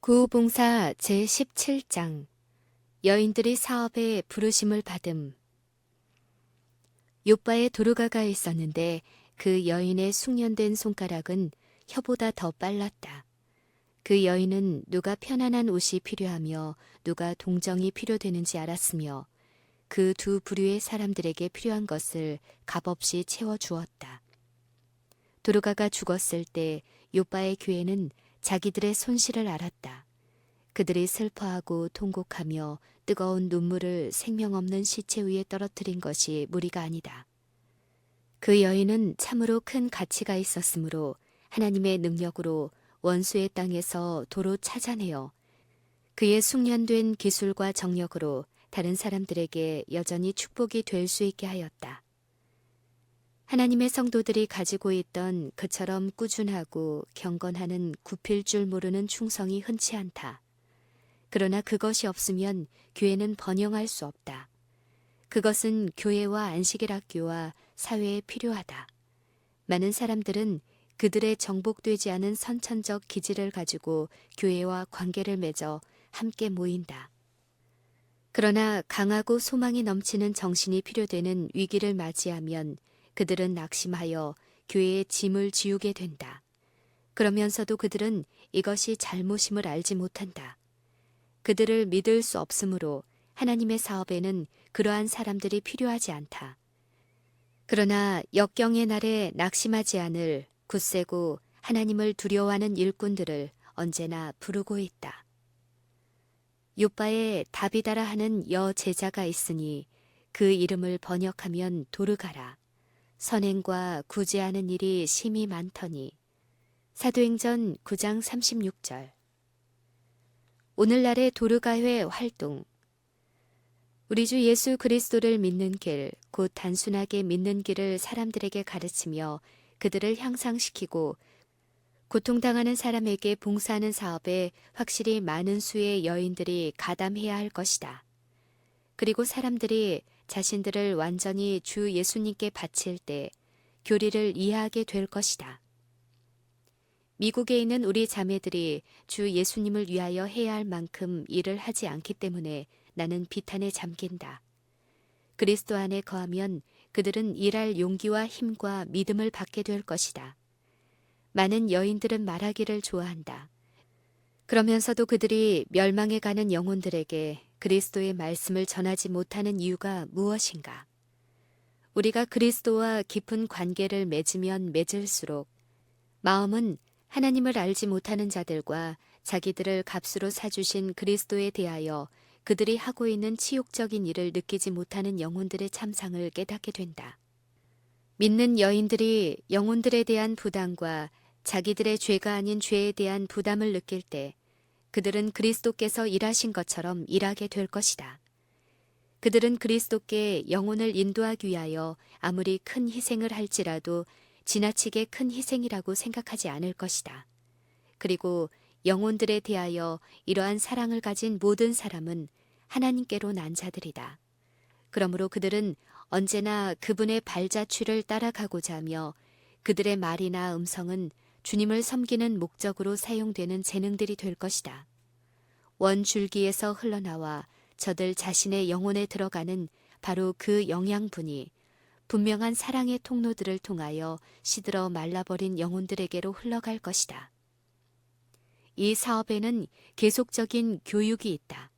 구호봉사 제17장 여인들이 사업에 부르심을 받음. 욥바에 도르가가 있었는데 그 여인의 숙련된 손가락은 혀보다 더 빨랐다. 그 여인은 누가 편안한 옷이 필요하며 누가 동정이 필요되는지 알았으며 그 두 부류의 사람들에게 필요한 것을 값없이 채워주었다. 도르가가 죽었을 때 욥바의 교회는 자기들의 손실을 알았다. 그들이 슬퍼하고 통곡하며 뜨거운 눈물을 생명 없는 시체 위에 떨어뜨린 것이 무리가 아니다. 그 여인은 참으로 큰 가치가 있었으므로 하나님의 능력으로 원수의 땅에서 도로 찾아내어 그의 숙련된 기술과 정력으로 다른 사람들에게 여전히 축복이 될 수 있게 하였다. 하나님의 성도들이 가지고 있던 그처럼 꾸준하고 경건하는 굽힐 줄 모르는 충성이 흔치 않다. 그러나 그것이 없으면 교회는 번영할 수 없다. 그것은 교회와 안식일학교와 사회에 필요하다. 많은 사람들은 그들의 정복되지 않은 선천적 기질을 가지고 교회와 관계를 맺어 함께 모인다. 그러나 강하고 소망이 넘치는 정신이 필요되는 위기를 맞이하면 그들은 낙심하여 교회의 짐을 지우게 된다. 그러면서도 그들은 이것이 잘못임을 알지 못한다. 그들을 믿을 수 없으므로 하나님의 사업에는 그러한 사람들이 필요하지 않다. 그러나 역경의 날에 낙심하지 않을 굳세고 하나님을 두려워하는 일꾼들을 언제나 부르고 있다. 욥바에 다비다라 하는 여제자가 있으니 그 이름을 번역하면 도르가라. 선행과 구제하는 일이 심히 많더니. 사도행전 9장 36절. 오늘날의 도르가회 활동. 우리 주 예수 그리스도를 믿는 길, 곧 단순하게 믿는 길을 사람들에게 가르치며 그들을 향상시키고 고통당하는 사람에게 봉사하는 사업에 확실히 많은 수의 여인들이 가담해야 할 것이다. 그리고 사람들이 자신들을 완전히 주 예수님께 바칠 때 교리를 이해하게 될 것이다. 미국에 있는 우리 자매들이 주 예수님을 위하여 해야 할 만큼 일을 하지 않기 때문에 나는 비탄에 잠긴다. 그리스도 안에 거하면 그들은 일할 용기와 힘과 믿음을 받게 될 것이다. 많은 여인들은 말하기를 좋아한다. 그러면서도 그들이 멸망해 가는 영혼들에게 그리스도의 말씀을 전하지 못하는 이유가 무엇인가? 우리가 그리스도와 깊은 관계를 맺으면 맺을수록 마음은 하나님을 알지 못하는 자들과 자기들을 값으로 사주신 그리스도에 대하여 그들이 하고 있는 치욕적인 일을 느끼지 못하는 영혼들의 참상을 깨닫게 된다. 믿는 여인들이 영혼들에 대한 부담과 자기들의 죄가 아닌 죄에 대한 부담을 느낄 때 그들은 그리스도께서 일하신 것처럼 일하게 될 것이다. 그들은 그리스도께 영혼을 인도하기 위하여 아무리 큰 희생을 할지라도 지나치게 큰 희생이라고 생각하지 않을 것이다. 그리고 영혼들에 대하여 이러한 사랑을 가진 모든 사람은 하나님께로 난 자들이다. 그러므로 그들은 언제나 그분의 발자취를 따라가고자 하며 그들의 말이나 음성은 주님을 섬기는 목적으로 사용되는 재능들이 될 것이다. 원줄기에서 흘러나와 저들 자신의 영혼에 들어가는 바로 그 영양분이 분명한 사랑의 통로들을 통하여 시들어 말라버린 영혼들에게로 흘러갈 것이다. 이 사업에는 계속적인 교육이 있다.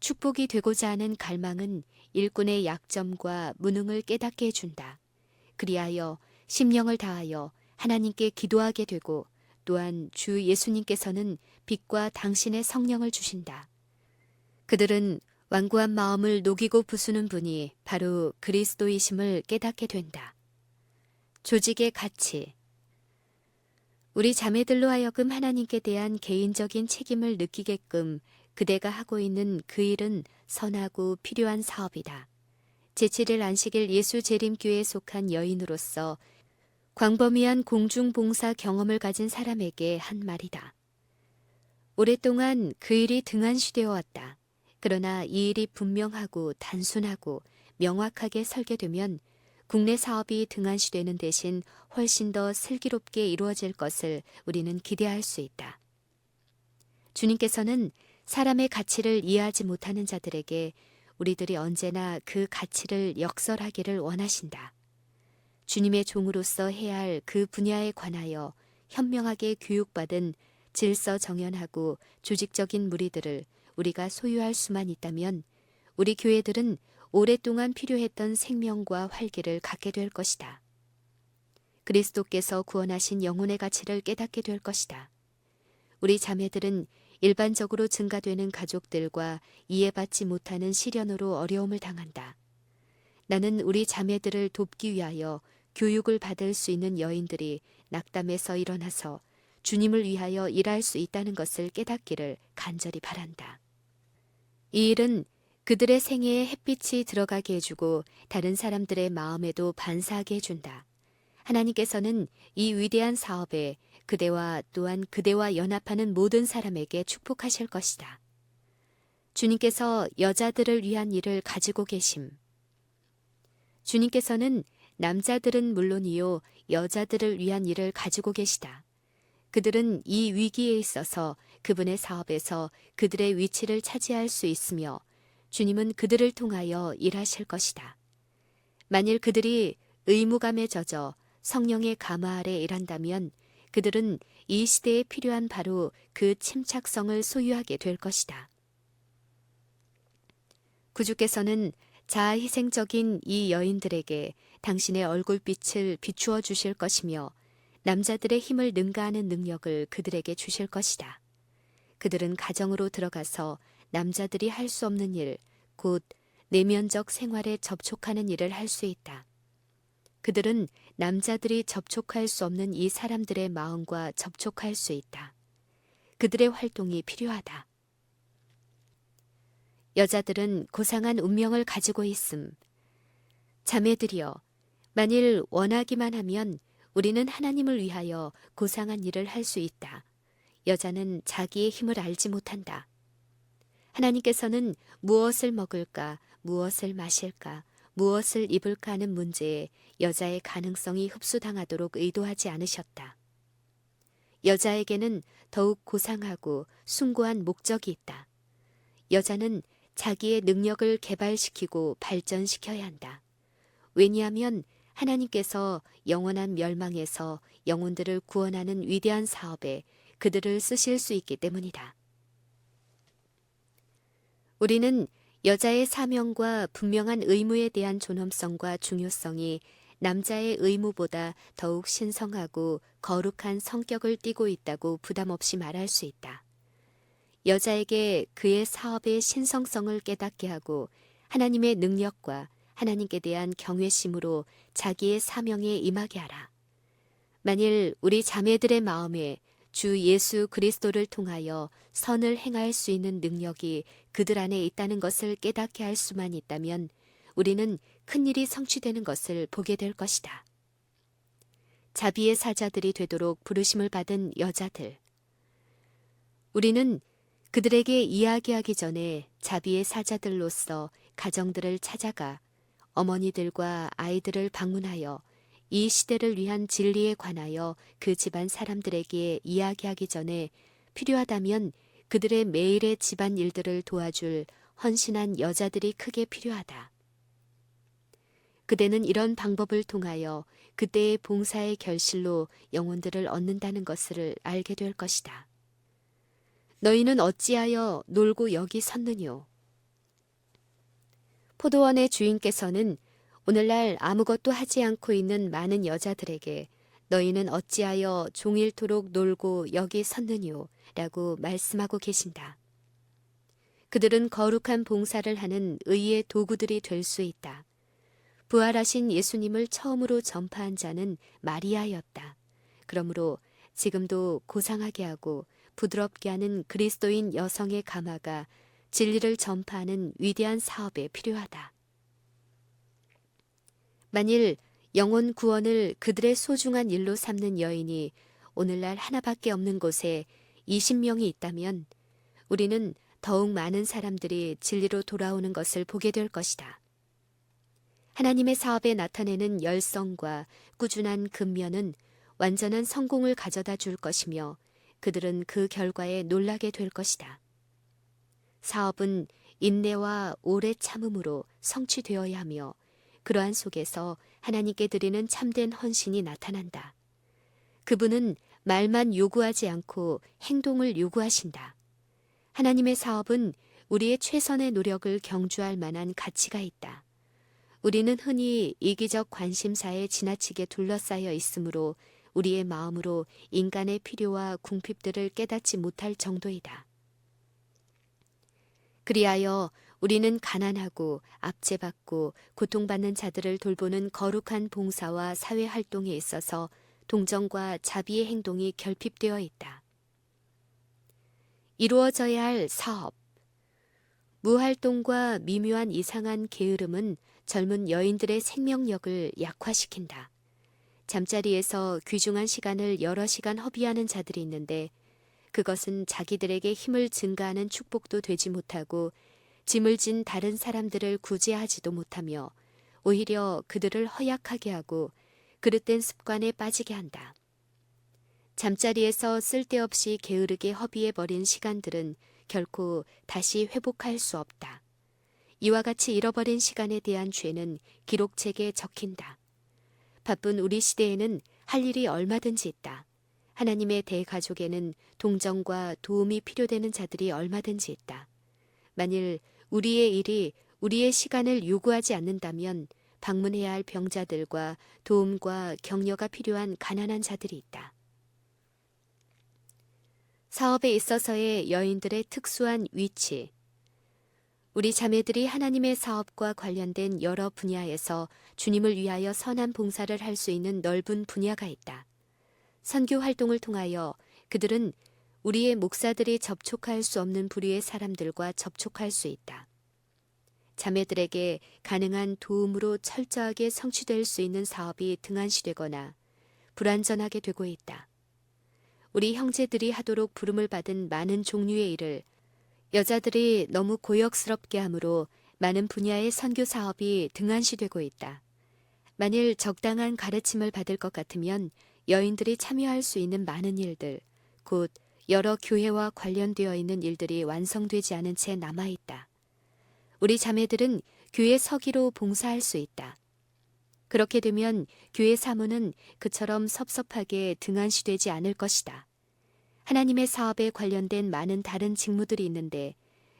축복이 되고자 하는 갈망은 일꾼의 약점과 무능을 깨닫게 해준다. 그리하여 심령을 다하여 하나님께 기도하게 되고 또한 주 예수님께서는 빛과 당신의 성령을 주신다. 그들은 완고한 마음을 녹이고 부수는 분이 바로 그리스도이심을 깨닫게 된다. 조직의 가치. 우리 자매들로 하여금 하나님께 대한 개인적인 책임을 느끼게끔 그대가 하고 있는 그 일은 선하고 필요한 사업이다. 제7일 안식일 예수재림교회에 속한 여인으로서 광범위한 공중봉사 경험을 가진 사람에게 한 말이다. 오랫동안 그 일이 등한시되어 왔다. 그러나 이 일이 분명하고 단순하고 명확하게 설계되면 국내 사업이 등한시되는 대신 훨씬 더 슬기롭게 이루어질 것을 우리는 기대할 수 있다. 주님께서는 사람의 가치를 이해하지 못하는 자들에게 우리들이 언제나 그 가치를 역설하기를 원하신다. 주님의 종으로서 해야 할 그 분야에 관하여 현명하게 교육받은 질서정연하고 조직적인 무리들을 우리가 소유할 수만 있다면 우리 교회들은 오랫동안 필요했던 생명과 활기를 갖게 될 것이다. 그리스도께서 구원하신 영혼의 가치를 깨닫게 될 것이다. 우리 자매들은 일반적으로 증가되는 가족들과 이해받지 못하는 시련으로 어려움을 당한다. 나는 우리 자매들을 돕기 위하여 교육을 받을 수 있는 여인들이 낙담에서 일어나서 주님을 위하여 일할 수 있다는 것을 깨닫기를 간절히 바란다. 이 일은 그들의 생애에 햇빛이 들어가게 해주고 다른 사람들의 마음에도 반사하게 해준다. 하나님께서는 이 위대한 사업에 그대와 또한 그대와 연합하는 모든 사람에게 축복하실 것이다. 주님께서 여자들을 위한 일을 가지고 계심. 주님께서는 남자들은 물론이요 여자들을 위한 일을 가지고 계시다. 그들은 이 위기에 있어서 그분의 사업에서 그들의 위치를 차지할 수 있으며 주님은 그들을 통하여 일하실 것이다. 만일 그들이 의무감에 젖어 성령의 감화 아래 일한다면 그들은 이 시대에 필요한 바로 그 침착성을 소유하게 될 것이다. 구주께서는 자아희생적인 이 여인들에게 당신의 얼굴빛을 비추어 주실 것이며 남자들의 힘을 능가하는 능력을 그들에게 주실 것이다. 그들은 가정으로 들어가서 남자들이 할 수 없는 일, 곧 내면적 생활에 접촉하는 일을 할 수 있다. 그들은 남자들이 접촉할 수 없는 이 사람들의 마음과 접촉할 수 있다. 그들의 활동이 필요하다. 여자들은 고상한 운명을 가지고 있음. 자매들이여, 만일 원하기만 하면 우리는 하나님을 위하여 고상한 일을 할 수 있다. 여자는 자기의 힘을 알지 못한다. 하나님께서는 무엇을 먹을까, 무엇을 마실까, 무엇을 입을까 하는 문제에 여자의 가능성이 흡수당하도록 의도하지 않으셨다. 여자에게는 더욱 고상하고 숭고한 목적이 있다. 여자는 자기의 능력을 개발시키고 발전시켜야 한다. 왜냐하면 하나님께서 영원한 멸망에서 영혼들을 구원하는 위대한 사업에 그들을 쓰실 수 있기 때문이다. 우리는 여자의 사명과 분명한 의무에 대한 존엄성과 중요성이 남자의 의무보다 더욱 신성하고 거룩한 성격을 띠고 있다고 부담 없이 말할 수 있다. 여자에게 그의 사업의 신성성을 깨닫게 하고 하나님의 능력과 하나님께 대한 경외심으로 자기의 사명에 임하게 하라. 만일 우리 자매들의 마음에 주 예수 그리스도를 통하여 선을 행할 수 있는 능력이 그들 안에 있다는 것을 깨닫게 할 수만 있다면 우리는 큰일이 성취되는 것을 보게 될 것이다. 자비의 사자들이 되도록 부르심을 받은 여자들. 우리는 그들에게 이야기하기 전에 자비의 사자들로서 가정들을 찾아가 어머니들과 아이들을 방문하여 이 시대를 위한 진리에 관하여 그 집안 사람들에게 이야기하기 전에 필요하다면 그들의 매일의 집안 일들을 도와줄 헌신한 여자들이 크게 필요하다. 그대는 이런 방법을 통하여 그때의 봉사의 결실로 영혼들을 얻는다는 것을 알게 될 것이다. 너희는 어찌하여 놀고 여기 섰느뇨? 포도원의 주인께서는 오늘날 아무것도 하지 않고 있는 많은 여자들에게 너희는 어찌하여 종일토록 놀고 여기 섰느뇨? 라고 말씀하고 계신다. 그들은 거룩한 봉사를 하는 의의 도구들이 될 수 있다. 부활하신 예수님을 처음으로 전파한 자는 마리아였다. 그러므로 지금도 고상하게 하고 부드럽게 하는 그리스도인 여성의 가마가 진리를 전파하는 위대한 사업에 필요하다. 만일 영혼 구원을 그들의 소중한 일로 삼는 여인이 오늘날 하나밖에 없는 곳에 20명이 있다면 우리는 더욱 많은 사람들이 진리로 돌아오는 것을 보게 될 것이다. 하나님의 사업에 나타내는 열성과 꾸준한 근면은 완전한 성공을 가져다 줄 것이며 그들은 그 결과에 놀라게 될 것이다. 사업은 인내와 오래 참음으로 성취되어야 하며 그러한 속에서 하나님께 드리는 참된 헌신이 나타난다. 그분은 말만 요구하지 않고 행동을 요구하신다. 하나님의 사업은 우리의 최선의 노력을 경주할 만한 가치가 있다. 우리는 흔히 이기적 관심사에 지나치게 둘러싸여 있으므로 우리의 마음으로 인간의 필요와 궁핍들을 깨닫지 못할 정도이다. 그리하여 우리는 가난하고 압제받고 고통받는 자들을 돌보는 거룩한 봉사와 사회활동에 있어서 동정과 자비의 행동이 결핍되어 있다. 이루어져야 할 사업. 무활동과 미묘한 이상한 게으름은 젊은 여인들의 생명력을 약화시킨다. 잠자리에서 귀중한 시간을 여러 시간 허비하는 자들이 있는데 그것은 자기들에게 힘을 증가하는 축복도 되지 못하고 짐을 진 다른 사람들을 구제하지도 못하며 오히려 그들을 허약하게 하고 그릇된 습관에 빠지게 한다. 잠자리에서 쓸데없이 게으르게 허비해버린 시간들은 결코 다시 회복할 수 없다. 이와 같이 잃어버린 시간에 대한 죄는 기록책에 적힌다. 바쁜 우리 시대에는 할 일이 얼마든지 있다. 하나님의 대가족에는 동정과 도움이 필요되는 자들이 얼마든지 있다. 만일 우리의 일이 우리의 시간을 요구하지 않는다면 방문해야 할 병자들과 도움과 격려가 필요한 가난한 자들이 있다. 사업에 있어서의 여인들의 특수한 위치. 우리 자매들이 하나님의 사업과 관련된 여러 분야에서 주님을 위하여 선한 봉사를 할 수 있는 넓은 분야가 있다. 선교 활동을 통하여 그들은 우리의 목사들이 접촉할 수 없는 부류의 사람들과 접촉할 수 있다. 자매들에게 가능한 도움으로 철저하게 성취될 수 있는 사업이 등한시되거나 불완전하게 되고 있다. 우리 형제들이 하도록 부름을 받은 많은 종류의 일을 여자들이 너무 고역스럽게 하므로 많은 분야의 선교 사업이 등한시되고 있다. 만일 적당한 가르침을 받을 것 같으면 여인들이 참여할 수 있는 많은 일들, 곧 여러 교회와 관련되어 있는 일들이 완성되지 않은 채 남아있다. 우리 자매들은 교회 서기로 봉사할 수 있다. 그렇게 되면 교회 사무는 그처럼 섭섭하게 등한시되지 않을 것이다. 하나님의 사업에 관련된 많은 다른 직무들이 있는데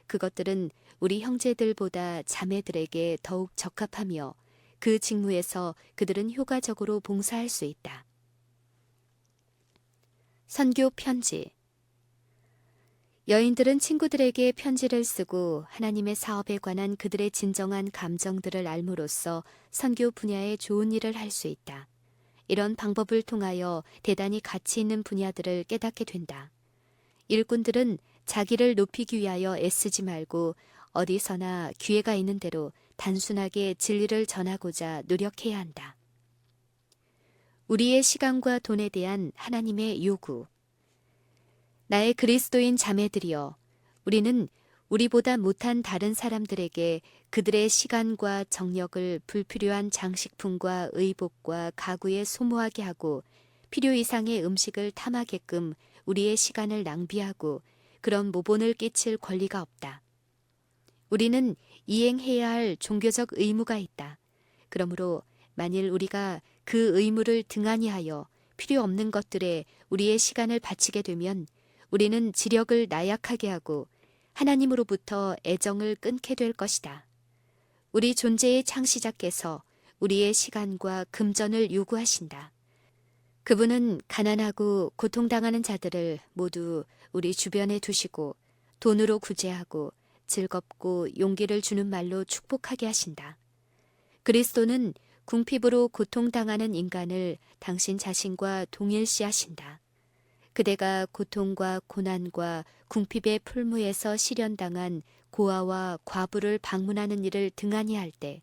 그것들은 우리 형제들보다 자매들에게 더욱 적합하며 그 직무에서 그들은 효과적으로 봉사할 수 있다. 선교 편지. 여인들은 친구들에게 편지를 쓰고 하나님의 사업에 관한 그들의 진정한 감정들을 알므로써 선교 분야에 좋은 일을 할 수 있다. 이런 방법을 통하여 대단히 가치 있는 분야들을 깨닫게 된다. 일꾼들은 자기를 높이기 위하여 애쓰지 말고 어디서나 기회가 있는 대로 단순하게 진리를 전하고자 노력해야 한다. 우리의 시간과 돈에 대한 하나님의 요구. 나의 그리스도인 자매들이여, 우리는 우리보다 못한 다른 사람들에게 그들의 시간과 정력을 불필요한 장식품과 의복과 가구에 소모하게 하고 필요 이상의 음식을 탐하게끔 우리의 시간을 낭비하고 그런 모본을 끼칠 권리가 없다. 우리는 이행해야 할 종교적 의무가 있다. 그러므로 만일 우리가 그 의무를 등한히 하여 필요 없는 것들에 우리의 시간을 바치게 되면 우리는 지력을 나약하게 하고 하나님으로부터 애정을 끊게 될 것이다. 우리 존재의 창시자께서 우리의 시간과 금전을 요구하신다. 그분은 가난하고 고통당하는 자들을 모두 우리 주변에 두시고 돈으로 구제하고 즐겁고 용기를 주는 말로 축복하게 하신다. 그리스도는 궁핍으로 고통당하는 인간을 당신 자신과 동일시하신다. 그대가 고통과 고난과 궁핍의 풀무에서 시련당한 고아와 과부를 방문하는 일을 등한히 할 때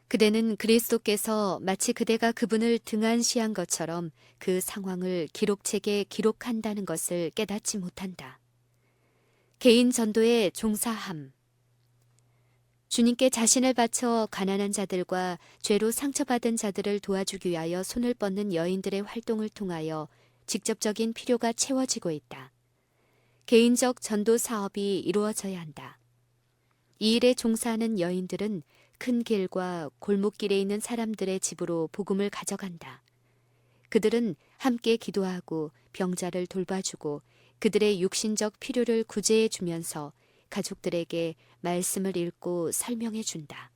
그대는 그리스도께서 마치 그대가 그분을 등한시한 것처럼 그 상황을 기록책에 기록한다는 것을 깨닫지 못한다. 개인 전도의 종사함. 주님께 자신을 바쳐 가난한 자들과 죄로 상처받은 자들을 도와주기 위하여 손을 뻗는 여인들의 활동을 통하여 직접적인 필요가 채워지고 있다. 개인적 전도 사업이 이루어져야 한다. 이 일에 종사하는 여인들은 큰 길과 골목길에 있는 사람들의 집으로 복음을 가져간다. 그들은 함께 기도하고 병자를 돌봐주고 그들의 육신적 필요를 구제해 주면서 가족들에게 말씀을 읽고 설명해 준다.